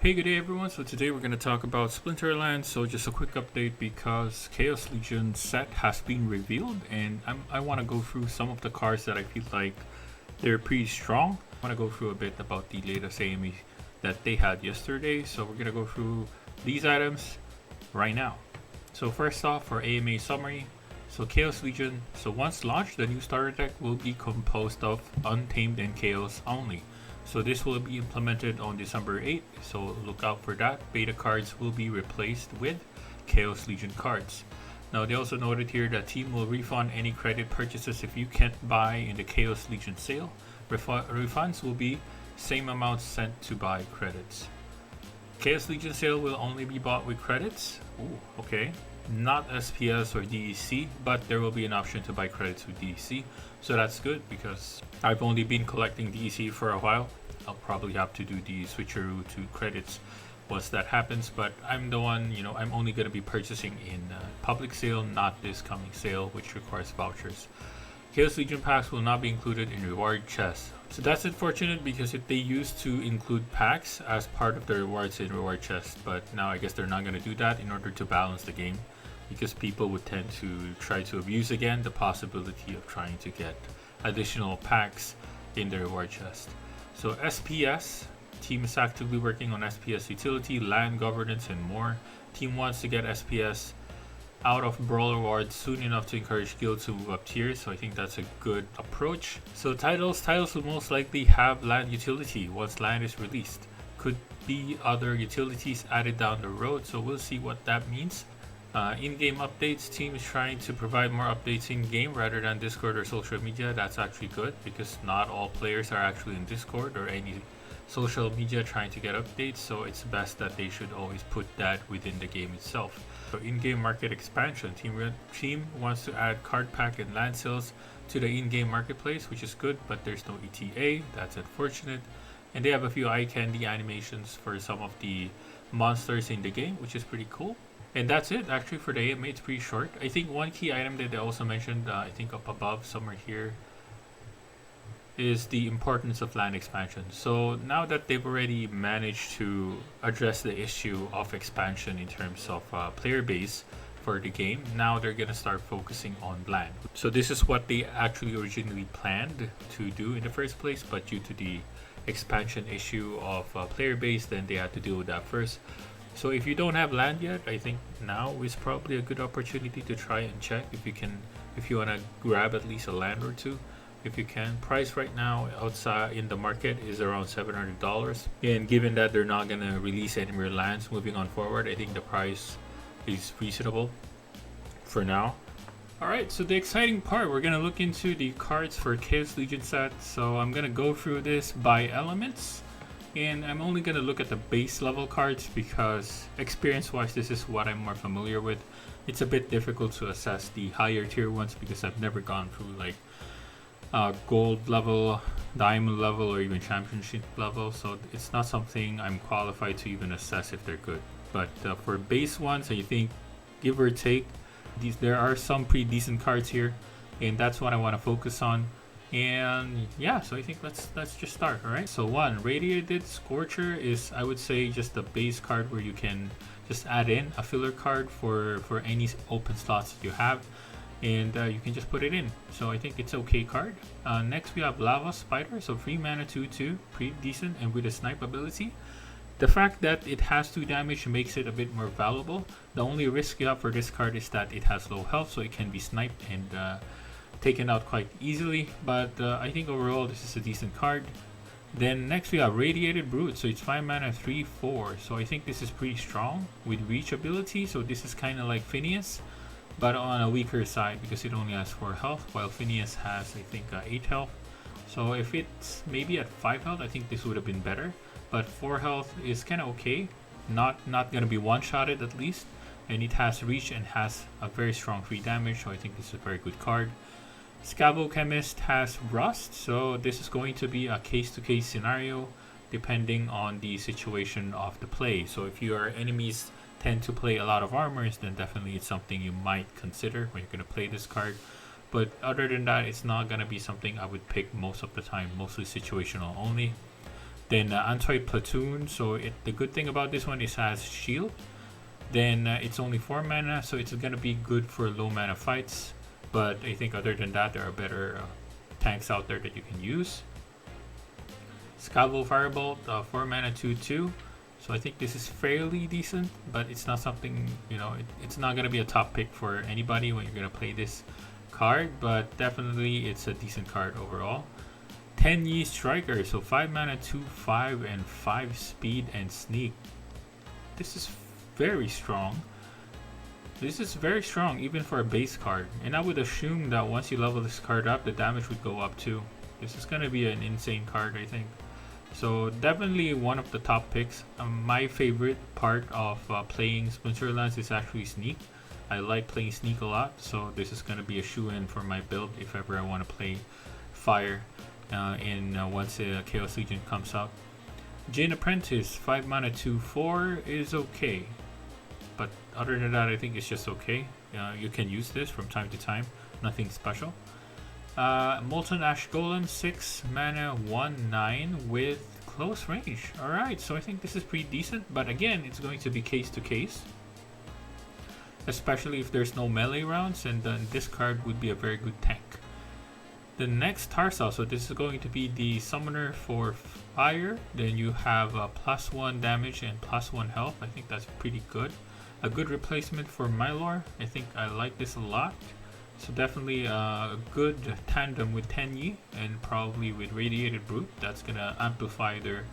Hey, good day everyone. So today we're going to talk about Splinterlands. So just a quick update because Chaos Legion set has been revealed, and I want to go through some of the cards that I feel like they're pretty strong. I want to go through a bit about the latest AME that they had yesterday. So we're going to go through these items right now. So first off, for AMA summary, so Chaos Legion. So once launched, the new starter deck will be composed of Untamed and Chaos only. So this will be implemented on December 8th, so look out for that. Beta cards will be replaced with Chaos Legion cards. Now they also noted here that team will refund any credit purchases if you can't buy in the Chaos Legion sale. Refunds will be same amounts sent to buy credits. Chaos Legion sale will only be bought with credits. Ooh, okay. Not SPS or DEC, but there will be an option to buy credits with DEC. So that's good because I've only been collecting DEC for a while. I'll probably have to do the switcheroo to credits once that happens, but I'm the one, I'm only going to be purchasing in public sale, not this coming sale, which requires vouchers. Chaos Legion packs will not be included in reward chests. So that's unfortunate because if they used to include packs as part of the rewards in reward chests, but now I guess they're not going to do that in order to balance the game because people would tend to try to abuse again the possibility of trying to get additional packs in the reward chest. So SPS, team is actively working on SPS utility, land governance, and more. Team wants to get SPS out of Brawl rewards soon enough to encourage guilds to move up tiers, so I think that's a good approach. So titles will most likely have land utility once land is released. Could be other utilities added down the road, so we'll see what that means. In-game updates, team is trying to provide more updates in-game rather than Discord or social media. That's actually good because not all players are actually in Discord or any social media trying to get updates, so it's best that they should always put that within the game itself. So in-game market expansion, team wants to add card pack and land sales to the in-game marketplace, which is good, but there's no ETA. That's unfortunate. And they have a few eye candy animations for some of the monsters in the game, which is pretty cool. And that's it actually for the AMA. It's pretty short. I think one key item that they also mentioned, I think up above somewhere here, is the importance of land expansion. So now that they've already managed to address the issue of expansion in terms of player base for the game, now they're gonna start focusing on land. So this is what they actually originally planned to do in the first place, but due to the expansion issue of player base, then they had to deal with that first. So if you don't have land yet, I think now is probably a good opportunity to try and check if you want to grab at least a land or two. If you can. Price right now outside in the market is around $700, and given that they're not gonna release any more lands moving on forward, I think the price is reasonable for now. Alright, so the exciting part, we're gonna look into the cards for Chaos Legion set. So I'm gonna go through this by elements, and I'm only gonna look at the base level cards because experience wise this is what I'm more familiar with. It's a bit difficult to assess the higher tier ones because I've never gone through like gold level, diamond level, or even championship level, so it's not something I'm qualified to even assess if they're good. But for base ones, I think give or take, there are some pretty decent cards here, and that's what I want to focus on. And yeah, so I think let's just start. All right, so one, Radiated Scorcher is, I would say, just the base card where you can just add in a filler card for any open slots that you have, and you can just put it in. So I think it's okay card. Next we have Lava Spider, so 3 mana 2/2, pretty decent, and with a snipe ability. The fact that it has 2 damage makes it a bit more valuable. The only risk you have for this card is that it has low health, so it can be sniped and taken out quite easily, but I think overall this is a decent card. Then next we have Radiated Brute, so it's 5 mana 3/4, so I think this is pretty strong with reach ability. So this is kind of like Phineas, but on a weaker side because it only has 4 health, while Phineas has, I think, 8 health. So if it's maybe at 5 health, I think this would have been better, but 4 health is kind of okay, not gonna be one-shotted at least, and it has reach and has a very strong 3 damage, so I think this is a very good card. Scavo Chemist has Rust, so this is going to be a case-to-case scenario depending on the situation of the play. So if your enemies tend to play a lot of armors, then definitely it's something you might consider when you're going to play this card. But other than that, it's not going to be something I would pick most of the time, mostly situational only. Then anti-platoon, so the good thing about this one is it has shield. Then it's only 4 mana, so it's gonna be good for low mana fights. But I think other than that, there are better tanks out there that you can use. Scavo Firebolt, 4 mana 2/2. So I think this is fairly decent, but it's not something, you know, it's not gonna be a top pick for anybody when you're gonna play this card. But definitely, it's a decent card overall. Tenyi Striker, so 5 mana 2/5 and 5 speed and sneak. This is very strong. This is very strong even for a base card, and I would assume that once you level this card up, the damage would go up too. This is gonna be an insane card, I think. So definitely one of the top picks. My favorite part of playing Splinterlands is actually sneak. I like playing sneak a lot, so this is gonna be a shoe-in for my build if ever I want to play fire once Chaos Legion comes out. Jin Apprentice, 5 mana 2/4 is okay, but other than that, I think it's just okay. You can use this from time to time, nothing special. Molten Ash Golem, 6 mana 1/9 with close range. Alright, so I think this is pretty decent, but again, it's going to be case to case, especially if there's no melee rounds, and then this card would be a very good tank. The next Tarsa, so this is going to be the summoner for fire. Then you have +1 damage and +1 health. I think that's pretty good. A good replacement for Mylor. I think I like this a lot. So definitely a good tandem with Tenyi and probably with Radiated Brute. That's gonna amplify their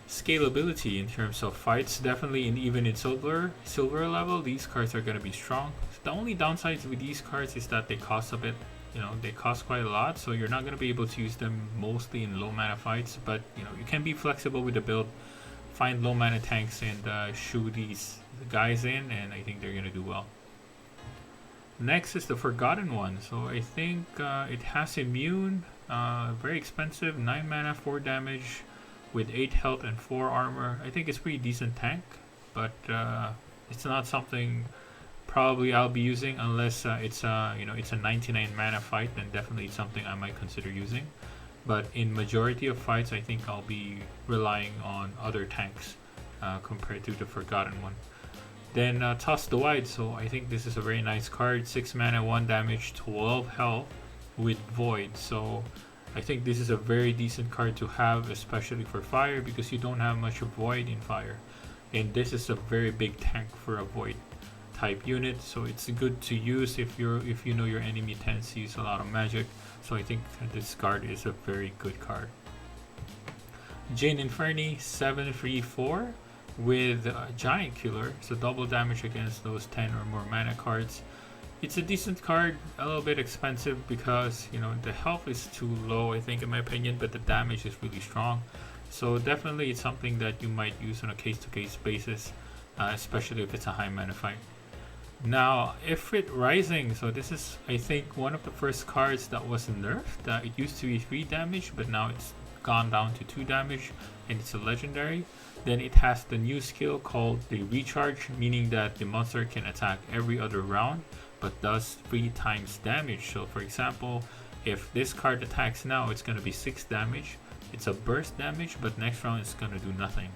scalability in terms of fights. Definitely even in silver level, these cards are gonna be strong. The only downsides with these cards is that they cost a bit. You know, they cost quite a lot, so you're not gonna be able to use them mostly in low mana fights. But you know, you can be flexible with the build. Find low mana tanks and shoot these guys in, and I think they're gonna do well. Next is the Forgotten One. So I think it has immune, very expensive, 9 mana, 4 damage with 8 health and 4 armor. I think it's pretty decent tank, but it's not something probably I'll be using unless it's a 99 mana fight. Then definitely it's something I might consider using. But in majority of fights, I think I'll be relying on other tanks compared to the Forgotten One. Then Toss the Wide, so I think this is a very nice card. 6 mana, 1 damage, 12 health with Void. So I think this is a very decent card to have, especially for fire, because you don't have much Void in fire. And this is a very big tank for a Void type unit, so it's good to use if you know your enemy tends to use a lot of magic. So I think this card is a very good card. Jane Inferni, 7/3/4 with Giant Killer, so double damage against those 10 or more mana cards. It's a decent card, a little bit expensive because, you know, the health is too low, I think, in my opinion, but the damage is really strong. So definitely it's something that you might use on a case-to-case basis, especially if it's a high mana fight. Now, Ifrit Rising, so this is, I think, one of the first cards that was nerfed. It used to be 3 damage, but now it's gone down to 2 damage, and it's a legendary. Then it has the new skill called the Recharge, meaning that the monster can attack every other round, but does 3 times damage. So for example, if this card attacks now, it's going to be 6 damage. It's a burst damage, but next round it's going to do nothing.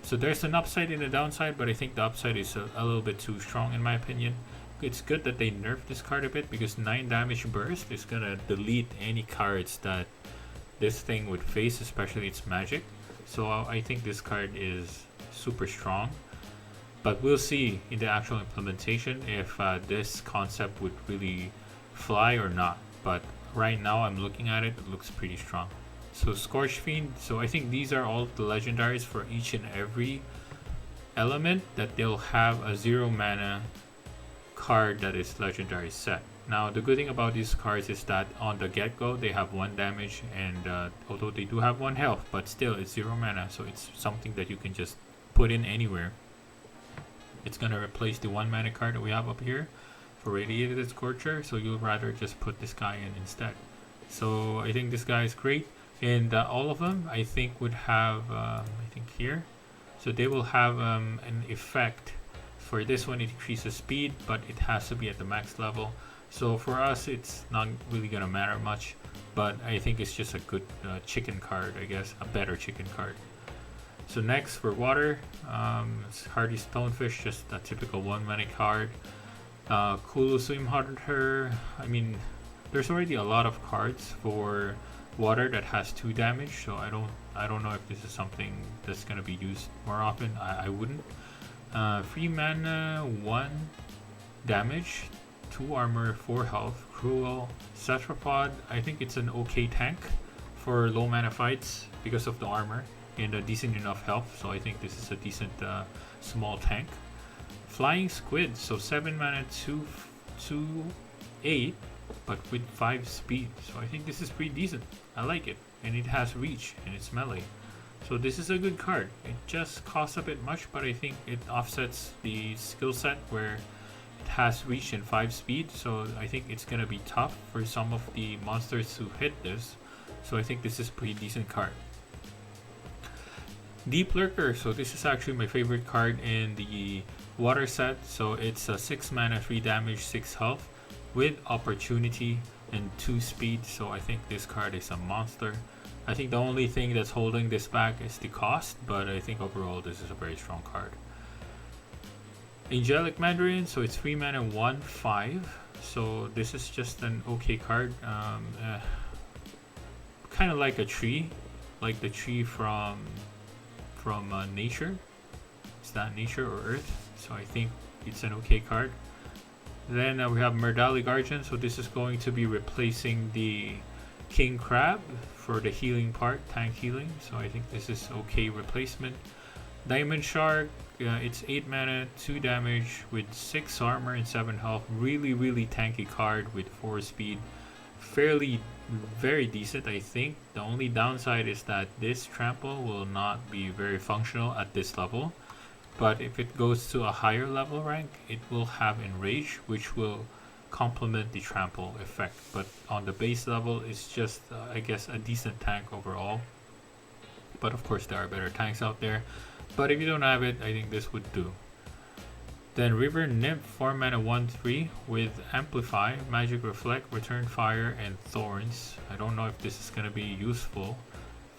So there's an upside and a downside, but I think the upside is a little bit too strong in my opinion. It's good that they nerfed this card a bit, because 9 damage burst is going to delete any cards that this thing would face, especially its magic. So I think this card is super strong, but we'll see in the actual implementation if this concept would really fly or not. But right now I'm looking at it, it looks pretty strong. So Scorch Fiend, so I think these are all the legendaries for each and every element that they'll have a 0 mana card that is legendary set. Now the good thing about these cards is that on the get-go they have 1 damage, and although they do have 1 health, but still it's 0 mana, so it's something that you can just put in anywhere. It's gonna replace the 1 mana card that we have up here for Radiated Scorcher, so you'll rather just put this guy in instead. So I think this guy is great, and all of them I think would have I think here, so they will have an effect. For this one it increases speed, but it has to be at the max level. So for us, it's not really gonna matter much. but I think it's just a good chicken card, I guess, a better chicken card. So next for water, it's Hardy Stonefish, just a typical 1 mana card. Kulu Swim Hunter, I mean, there's already a lot of cards for water that has 2 damage, so I don't know if this is something that's gonna be used more often. I wouldn't. 3 mana, 1 damage, 2 armor, 4 health. Cruel Cephalopod, I think it's an okay tank for low mana fights because of the armor and a decent enough health, so I think this is a decent small tank. Flying Squid, so 7 mana, 2/8, but with 5 speed, so I think this is pretty decent. I like it, and it has reach and it's melee, so this is a good card. It just costs a bit much, but I think it offsets the skill set where it has reach and 5 speed, so I think it's gonna be tough for some of the monsters to hit this, so I think this is a pretty decent card. Deep Lurker, so this is actually my favorite card in the water set, so it's a 6 mana, 3 damage, 6 health with opportunity and 2 speed, so I think this card is a monster. I think the only thing that's holding this back is the cost, but I think overall this is a very strong card. Angelic Mandarin, so it's 3 mana, 1/5, so this is just an okay card. Kind of like a tree, like the tree from nature. Is that nature or earth? So I think it's an okay card. Then we have Merdali Guardian, so this is going to be replacing the King Crab for the healing part, tank healing, so I think this is okay replacement. Diamond Shark, it's 8 mana, 2 damage with 6 armor and 7 health. Really tanky card with 4 speed. Very decent, I think. The only downside is that this trample will not be very functional at this level, but if it goes to a higher level rank, it will have Enrage, which will complement the trample effect. But on the base level, it's just I guess a decent tank overall, but of course there are better tanks out there, but if you don't have it, I think this would do. Then River Nymph, 4 mana, 1/3 with Amplify, Magic Reflect, Return Fire, and Thorns. I don't know if this is going to be useful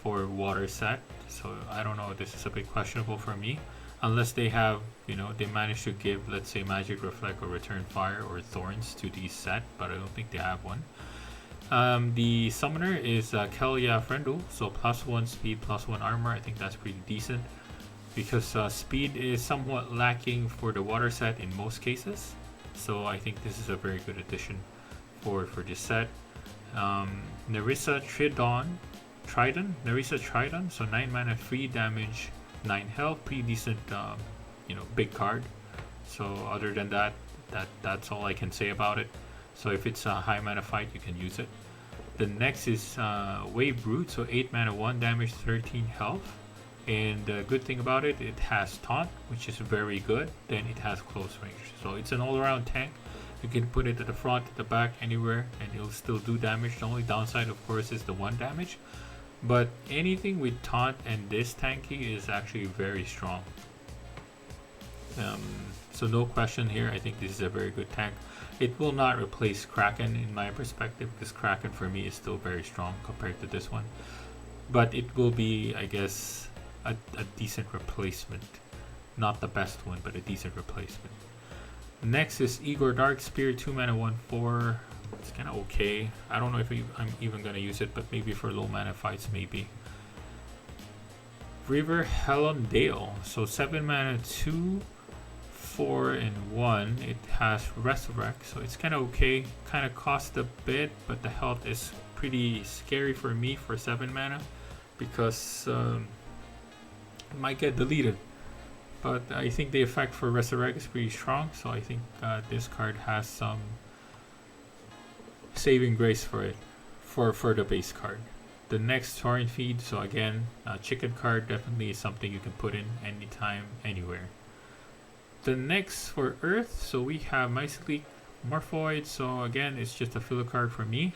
for water set, so I don't know, this is a bit questionable for me, unless they have, you know, they manage to give, let's say, Magic Reflect or Return Fire or Thorns to the set, but I don't think they have one. The summoner is Kelia Friendul, so +1 speed, +1 armor. I think that's pretty decent, because speed is somewhat lacking for the water set in most cases, so I think this is a very good addition for this set. Nerissa Tridon, so 9 mana, 3 damage, 9 health, pretty decent, you know, big card. So other than that's all I can say about it. So if it's a high mana fight, you can use it. The next is Wave Brute, so 8 mana, 1 damage, 13 health. And the good thing about it, it has taunt, which is very good. Then it has close range, so it's an all-around tank. You can put it at the front, at the back, anywhere, and it'll still do damage. The only downside, of course, is the 1 damage, but anything with taunt and this tanky is actually very strong. So no question here, I think this is a very good tank. It will not replace Kraken in my perspective, because Kraken for me is still very strong compared to this one, but it will be, I guess, a decent replacement. Not the best one, but a decent replacement. Next is Igor Darkspear, 2 mana, 1/4. It's kind of okay. I don't know if I'm even going to use it, but maybe for low mana fights, maybe. River Helondale, so 7 mana, 2, 4, and 1. It has Resurrect, so it's kind of okay. Kind of cost a bit, but the health is pretty scary for me for 7 mana, because it might get deleted. But I think the effect for Resurrect is pretty strong, so I think this card has some saving grace for it, for the base card. The next Torrent Feed, so again, chicken card definitely is something you can put in anytime, anywhere. The next for Earth, so we have Mycelic Morphoid, so again, it's just a filler card for me.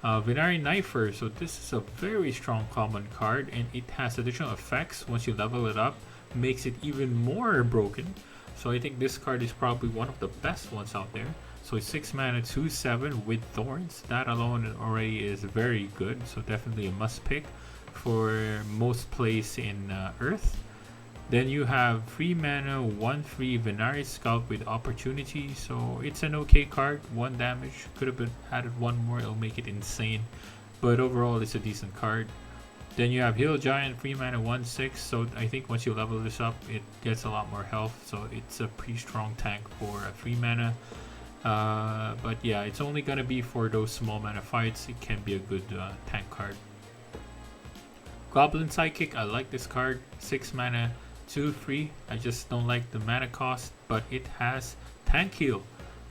Venari Knifer, so this is a very strong common card, and it has additional effects once you level it up, makes it even more broken. So I think this card is probably one of the best ones out there. So it's 6 mana 2/7 with Thorns. That alone already is very good. So definitely a must pick for most plays in Earth. Then you have 3 mana 1/3 Venari Scout with Opportunity. So it's an okay card. 1 damage. Could have been added 1 more. It'll make it insane. But overall, it's a decent card. Then you have Hill Giant 3 mana 1/6. So I think once you level this up, it gets a lot more health. So it's a pretty strong tank for a 3 mana. But yeah, it's only gonna be for those small mana fights. It can be a good tank card. Goblin Psychic, I like this card. 6 mana 2/3. I just don't like the mana cost, but it has tank heal,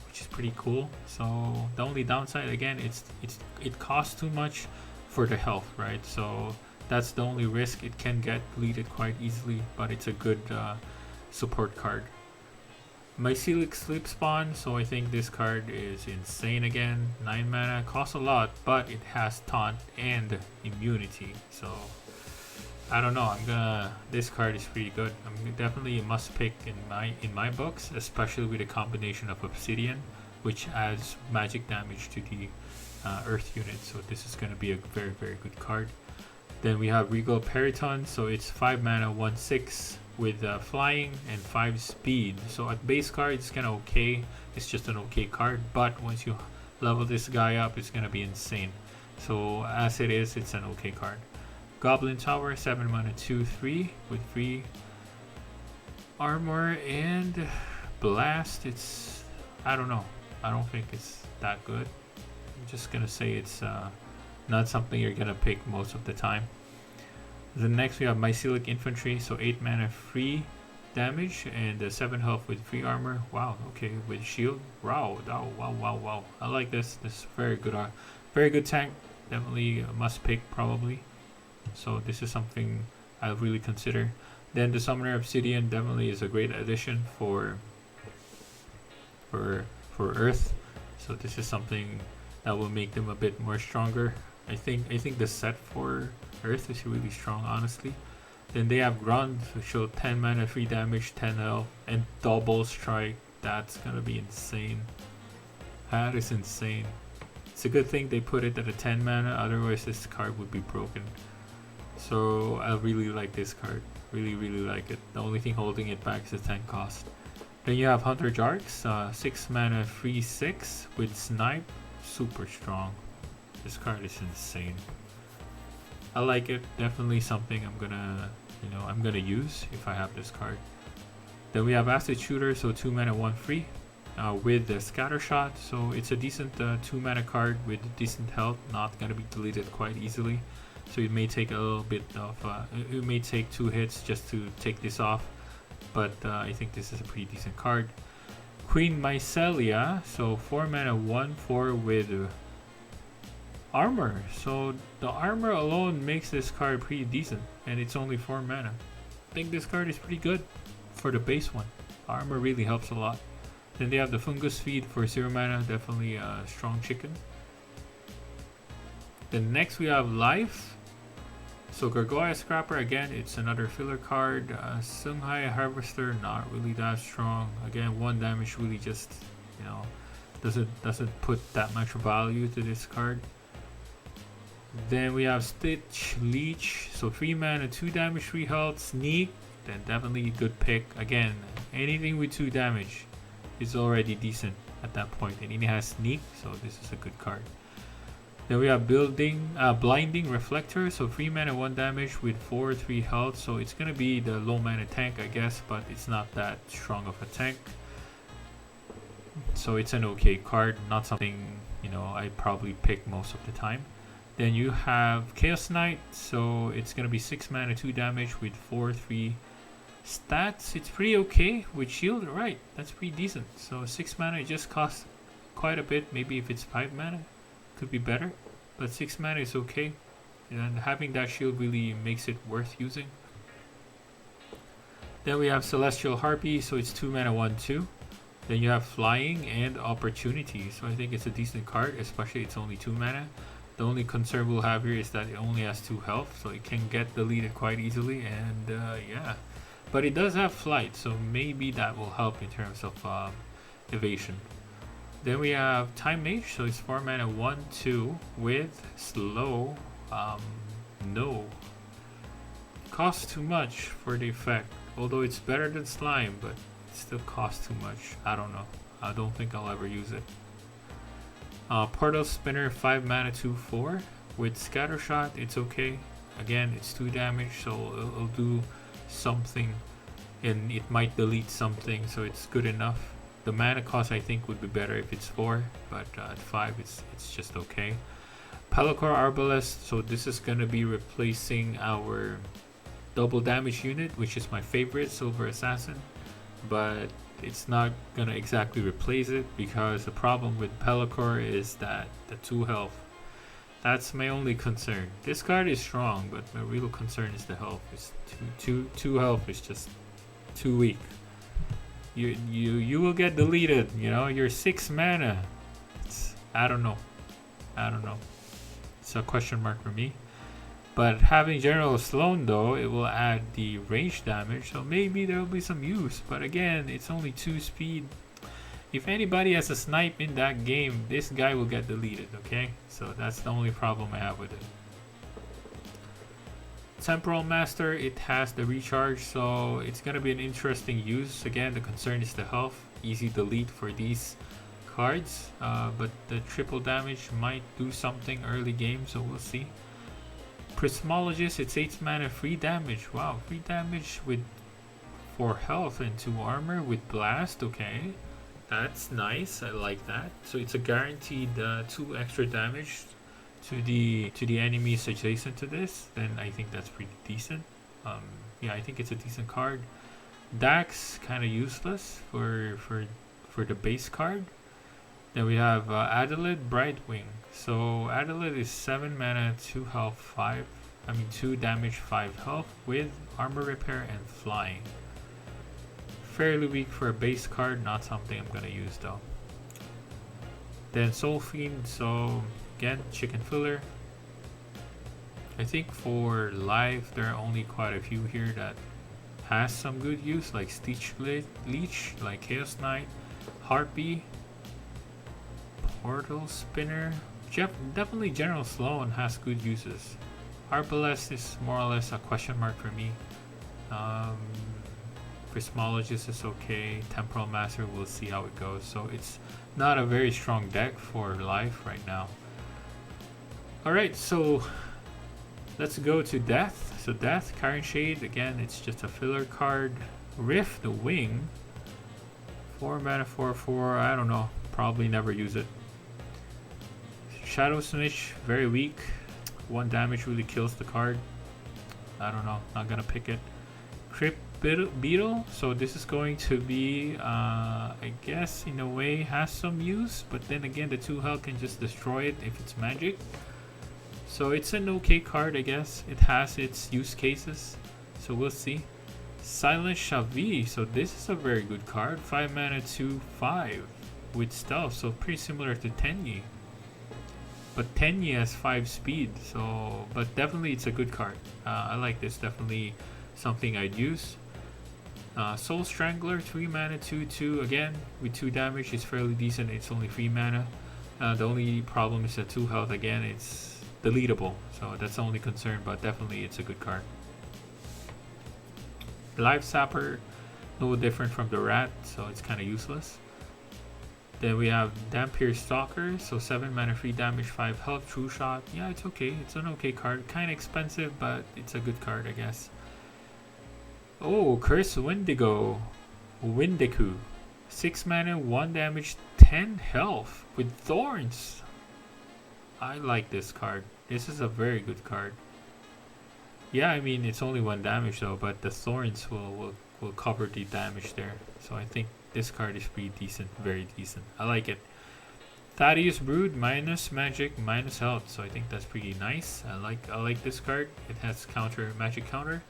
which is pretty cool. So the only downside again, it costs too much for the health, right? So that's the only risk. It can get deleted quite easily, but it's a good support card. Mycelic Sleep Spawn, so I think this card is insane again. 9 mana, costs a lot, but it has taunt and immunity. So I don't know. This card is pretty good. I'm definitely a must pick in my books, especially with a combination of Obsidian, which adds magic damage to the Earth unit. So this is going to be a very, very good card. Then we have Regal Periton, so it's 5 mana 1/6 with flying and 5 speed. So at base card, it's kind of okay. It's just an okay card, but once you level this guy up, it's going to be insane. So as it is, it's an okay card. Goblin Tower, 7 mana 2/3 with 3 armor and blast. It's, I don't know. I don't think it's that good. I'm just gonna say it's not something you're gonna pick most of the time. The next we have Mycelic Infantry, so 8 mana 3 damage and 7 health with 3 armor. Wow, okay, with shield. Wow, wow. I like this. This is very good tank. Definitely a must pick probably. So this is something I'll really consider. Then the Summoner Obsidian definitely is a great addition for Earth. So this is something that will make them a bit more stronger. I think the set for Earth is really strong, honestly. Then they have Grund, which show 10 mana, 3 damage, 10 health, and double strike. That's gonna be insane. That is insane. It's a good thing they put it at a 10 mana, otherwise this card would be broken. So I really like this card. Really like it. The only thing holding it back is the 10 cost. Then you have Hunter Jarks, 6 mana 3/6 with Snipe. Super strong. This card is insane. I like it. Definitely something I'm gonna use if I have this card. Then we have Acid Shooter, so 2 mana 1/3 with the Scatter Shot. So it's a decent 2 mana card with decent health. Not gonna be deleted quite easily. So it may take a little bit of, it may take 2 hits just to take this off, but I think this is a pretty decent card. Queen Mycelia, so 4 mana 1/4 with armor. So the armor alone makes this card pretty decent, and it's only 4 mana. I think this card is pretty good for the base one. Armor really helps a lot. Then they have the Fungus Feed for 0 mana, definitely a strong chicken. Then next we have Life. So Gargoyle Scrapper, again, it's another filler card. Sunghai Harvester, not really that strong. Again, 1 damage really just, doesn't put that much value to this card. Then we have Stitch Leech, so 3 mana, 2 damage, 3 health, Sneak. Then definitely a good pick. Again, anything with 2 damage is already decent at that point, and it has Sneak, so this is a good card. Then we have Blinding Reflector, so 3 mana 1 damage with 4/3 health. So it's gonna be the low mana tank, I guess, but it's not that strong of a tank. So it's an okay card, not something I probably pick most of the time. Then you have Chaos Knight, so it's gonna be 6 mana 2 damage with 4/3 stats. It's pretty okay with shield, right? That's pretty decent. So 6 mana, it just costs quite a bit. Maybe if it's 5 mana. Could be better, but 6 mana is okay, and having that shield really makes it worth using. Then we have Celestial Harpy, so it's 2 mana 1/2. Then you have Flying and Opportunity, so I think it's a decent card, especially it's only 2 mana. The only concern we'll have here is that it only has 2 health, so it can get deleted quite easily, and yeah. But it does have Flight, so maybe that will help in terms of evasion. Then we have Time Mage, so it's 4 mana 1/2 with slow. No. Costs too much for the effect. Although it's better than Slime, but it still costs too much. I don't know. I don't think I'll ever use it. Portal Spinner, 5 mana 2/4 with Scatter Shot. It's okay. Again, it's 2 damage, so it'll do something, and it might delete something, so it's good enough. The mana cost I think would be better if it's 4, but at 5 it's just okay. Pelacor Arbalest, so this is gonna be replacing our double damage unit, which is my favorite, Silver Assassin, but it's not gonna exactly replace it because the problem with Pelacor is that the 2 health. That's my only concern. This card is strong, but my real concern is the health. It's two health is just too weak. You will get deleted. You know, you're 6 mana. I don't know. It's a question mark for me. But having General Sloan though, it will add the range damage, so maybe there will be some use. But again, it's only 2 speed. If anybody has a snipe in that game, this guy will get deleted, okay? So that's the only problem I have with it. Temporal Master, it has the recharge, so it's gonna be an interesting use. Again, the concern is the health. Easy delete for these cards, but the triple damage might do something early game, so we'll see. Prismologist, it's 8 mana, 3 damage. Wow, 3 damage with 4 health and 2 armor with blast, okay. That's nice. I like that. So it's a guaranteed 2 extra damage to the enemies adjacent to this. Then I think that's pretty decent. Yeah, I think it's a decent card. Dax kind of useless for the base card. Then we have Adelaide Brightwing. So Adelaide is 7 mana, 2 health, 2 damage, 5 health with armor repair and flying. Fairly weak for a base card, not something I'm gonna use though. Then Soul Fiend, so again, chicken filler. I think for live there are only quite a few here that has some good use, like Stitch Leech, like Chaos Knight, Harpy, Portal Spinner. Definitely General Sloan has good uses. Arbalest is more or less a question mark for me. Prismologist is okay. Temporal Master, we'll see how it goes. So it's not a very strong deck for life right now. Alright, so let's go to Death. So Death, Karen Shade, again, it's just a filler card. Rift the Wing, 4 mana, 4/4, I don't know. Probably never use it. Shadow Snitch, very weak. 1 damage really kills the card. I don't know, not gonna pick it. Crypt Beetle, so this is going to be, I guess in a way has some use, but then again the 2 health can just destroy it if it's magic. So it's an okay card, I guess. It has its use cases, so we'll see. Silent Shavi, so this is a very good card. 5 mana, 2/5 with stealth, so pretty similar to Tenyi. But Tenyi has 5 speed, so but definitely it's a good card. I like this, definitely something I'd use. Soul Strangler, 3 mana, 2/2, again with 2 damage. It's fairly decent. It's only 3 mana. The only problem is the 2 health. Again, it's deletable, so that's the only concern, but definitely it's a good card. Live Sapper, no different from the Rat, so it's kind of useless. Then we have Dampier Stalker, so 7 mana, 3 damage, 5 health, True Shot. Yeah, it's okay. It's an okay card. Kind of expensive, but it's a good card, I guess. Oh, Curse Windigo. 6 mana, 1 damage, 10 health with Thorns. I like this card. This is a very good card. Yeah, I mean, it's only 1 damage though, but the Thorns will cover the damage there. So I think this card is pretty decent, very decent. I like it. Thaddeus Brood, minus magic, minus health. So I think that's pretty nice. I like this card. It has magic counter.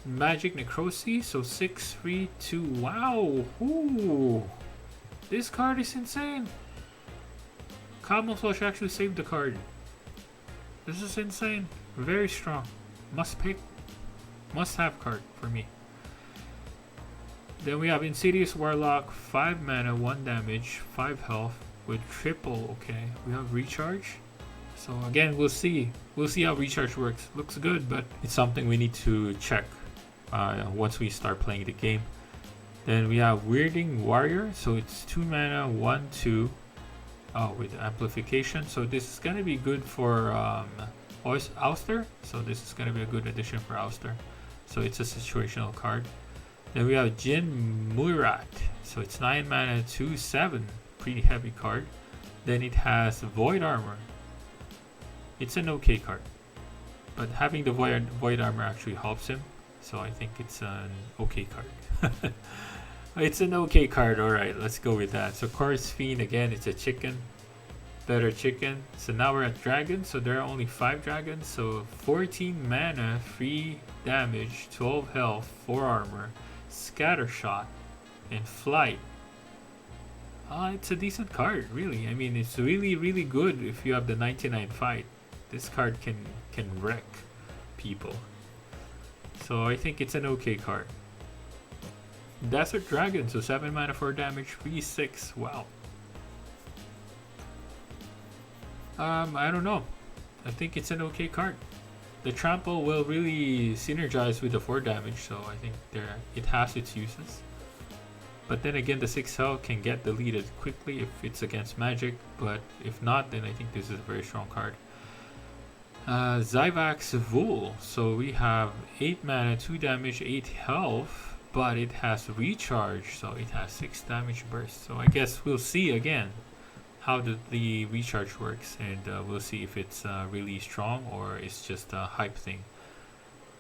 Magic Necrosis, so 6, 3, 2. Wow! Ooh! This card is insane! Camouflage actually saved the card. This is insane. Very strong. Must pick. Must have card for me. Then we have Insidious Warlock, 5 mana, 1 damage, 5 health with triple. Okay, we have recharge. So again, we'll see how recharge works. Looks good, but it's something we need to check once we start playing the game. Then we have Weirding Warrior, so it's 2 mana, 1/2. Oh, with amplification. So this is gonna be good for Ouster. So this is gonna be a good addition for Ouster. So it's a situational card. Then we have Jin Murat. So it's 9 mana, 2/7. Pretty heavy card. Then it has Void Armor. It's an okay card, but having the void armor actually helps him, so I think it's an okay card. It's an okay card. All right, let's go with that. So Chorus Fiend, again, it's a chicken, better chicken. So now we're at dragons. So there are only 5 dragons. So 14 mana, 3 damage, 12 health, 4 armor, scatter shot, and flight. It's a decent card, really. I mean, it's really good if you have the 99 fight. This card can wreck people. So I think it's an okay card. Desert Dragon, so 7 mana, 4 damage, 3/6. Wow. I don't know. I think it's an okay card. The trample will really synergize with the 4 damage, so I think it has its uses. But then again, the 6 health can get deleted quickly if it's against magic, but if not, then I think this is a very strong card. Zyvax Vul, so we have 8 mana, 2 damage, 8 health, but it has recharge, so it has 6 damage burst. So I guess we'll see again how the recharge works, and we'll see if it's really strong or it's just a hype thing.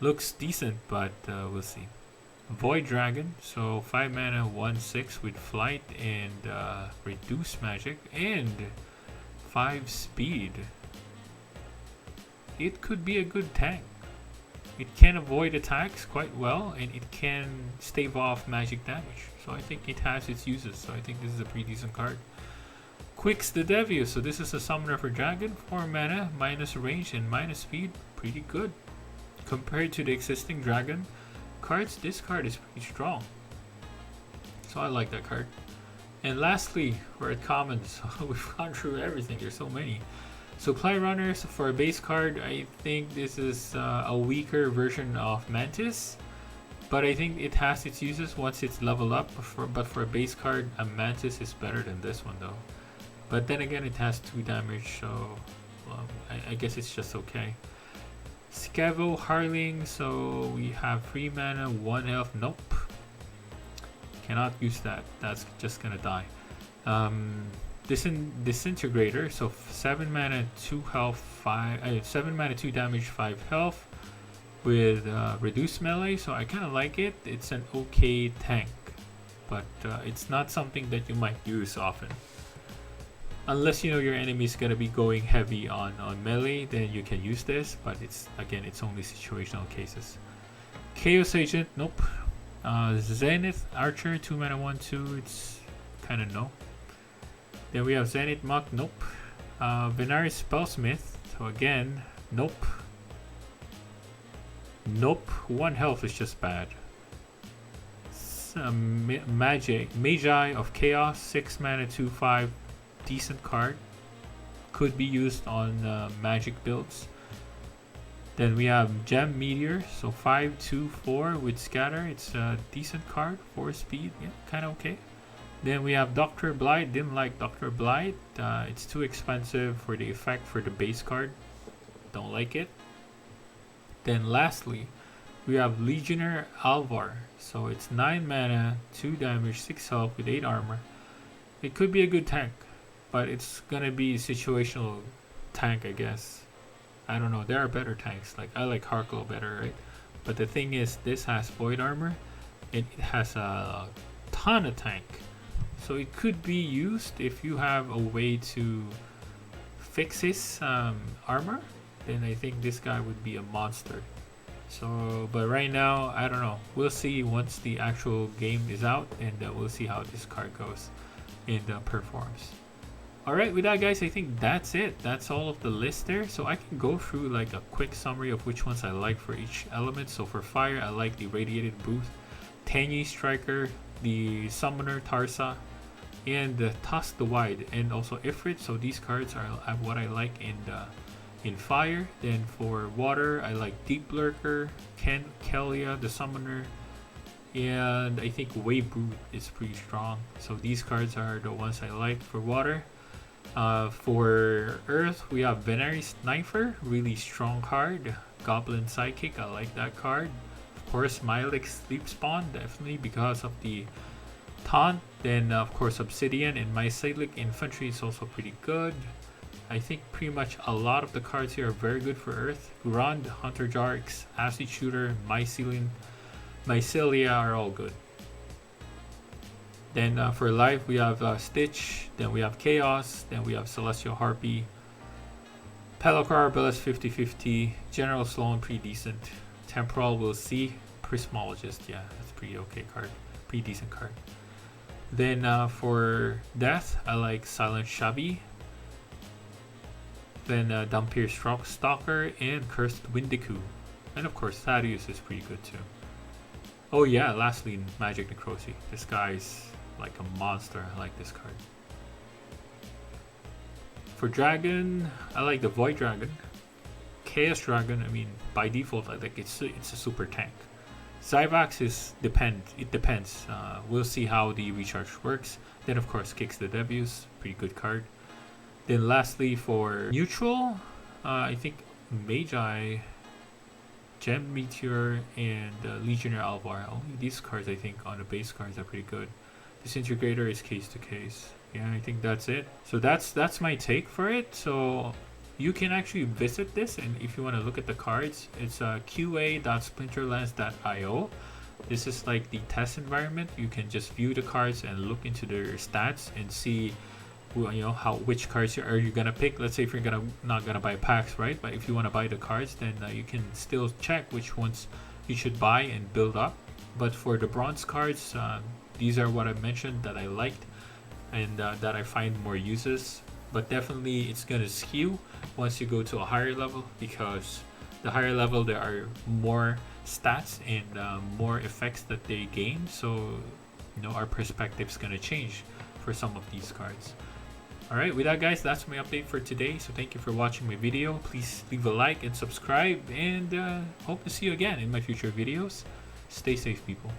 Looks decent, but we'll see. Void Dragon, so 5 mana, 1/6 with flight and reduce magic and 5 speed. It could be a good tank. It can avoid attacks quite well, and it can stave off magic damage. So I think it has its uses. So I think this is a pretty decent card. Quicks the Devious. So this is a summoner for dragon. 4 mana, minus range and minus speed. Pretty good. Compared to the existing dragon cards, this card is pretty strong. So I like that card. And lastly, we're at commons. We've gone through everything. There's so many. Supply Runners, for a base card, I think this is a weaker version of Mantis, but I think it has its uses once it's leveled up. But for a base card, a Mantis is better than this one though. But then again, it has 2 damage, so I guess it's just okay. Scavo Harling, so we have 3 mana, 1 health. Nope, cannot use that. That's just gonna die. Disintegrator, so 7 mana, 2 health, 7 mana, 2 damage, 5 health with reduced melee. So I kind of like it. It's an okay tank, but it's not something that you might use often. Unless you know your enemy is gonna be going heavy on melee, then you can use this. But it's only situational cases. Chaos Agent, nope. Zenith Archer, 2 mana, 1/2. It's kind of no. Then we have Zenith Monk, nope. Venaris Spellsmith, so again, nope. Nope, 1 health is just bad. Magi of Chaos, 6 mana, 2/5, decent card. Could be used on magic builds. Then we have Gem Meteor, so 5/2/4 with Scatter. It's a decent card, 4 speed, yeah, kind of okay. Then we have Dr. Blight. Didn't like Dr. Blight. It's too expensive for the effect for the base card. Don't like it. Then lastly, we have Legionnaire Alvar. So it's 9 mana, 2 damage, 6 health with 8 armor. It could be a good tank, but it's gonna be a situational tank, I guess. I don't know. There are better tanks. Like I like Harklo better, right? But the thing is, this has void armor, and it has a ton of tank. So it could be used if you have a way to fix his armor. Then I think this guy would be a monster. So, but right now, I don't know. We'll see once the actual game is out, and we'll see how this card goes and performs. Alright, with that guys, I think that's it. That's all of the list there. So I can go through like a quick summary of which ones I like for each element. So for fire, I like the Radiated Booth, Tangy Striker, the Summoner Tarsa, and the Tusk the Wide, and also Ifrit. So these cards are what I like in fire. Then for water, I like Deep Lurker, Kelia the Summoner, and I think Wave Brute is pretty strong. So these cards are the ones I like for water. For Earth, we have Venary Sniper, really strong card. Goblin Psychic, I like that card. Of course, Milex Sleep Spawn, definitely because of the taunt. Then of course Obsidian and Mycelic Infantry is also pretty good. I think pretty much a lot of the cards here are very good for Earth. Grund, Hunter Jarks, Acid Shooter, Mycelia are all good. Then for life we have Stitch, then we have Chaos, then we have Celestial Harpy, Pelakar, Bellis 50-50, General Sloan pretty decent, Temporal we'll see, Prismologist, yeah, that's pretty okay card, pretty decent card. Then for Death, I like Silent Shabi. Then Dhampir Stalker and Cursed Windiku. And of course Thaddeus is pretty good too. Oh yeah, lastly Magic Necrosi. This guy's like a monster. I like this card. For Dragon, I like the Void Dragon. Chaos Dragon, I mean by default I think it's a super tank. Zyvax it depends. We'll see how the recharge works. Then of course Kicks the Devious, pretty good card. Then lastly for neutral, I think Magi, Gem Meteor, and Legionnaire Alvar. Only these cards I think on the base cards are pretty good. Disintegrator is case to case. Yeah, I think that's it. So that's my take for it. So you can actually visit this, and if you want to look at the cards, it's qa.splinterlands.io. This is like the test environment. You can just view the cards and look into their stats and see, you know, which cards are you gonna pick. Let's say if you're not gonna buy packs, right? But if you want to buy the cards, then you can still check which ones you should buy and build up. But for the bronze cards, these are what I mentioned that I liked and that I find more uses. But definitely it's gonna skew once you go to a higher level, because the higher level there are more stats and more effects that they gain. So you know, our perspective's gonna change for some of these cards. Alright, with that guys, that's my update for today. So thank you for watching my video. Please leave a like and subscribe, and hope to see you again in my future videos. Stay safe, people.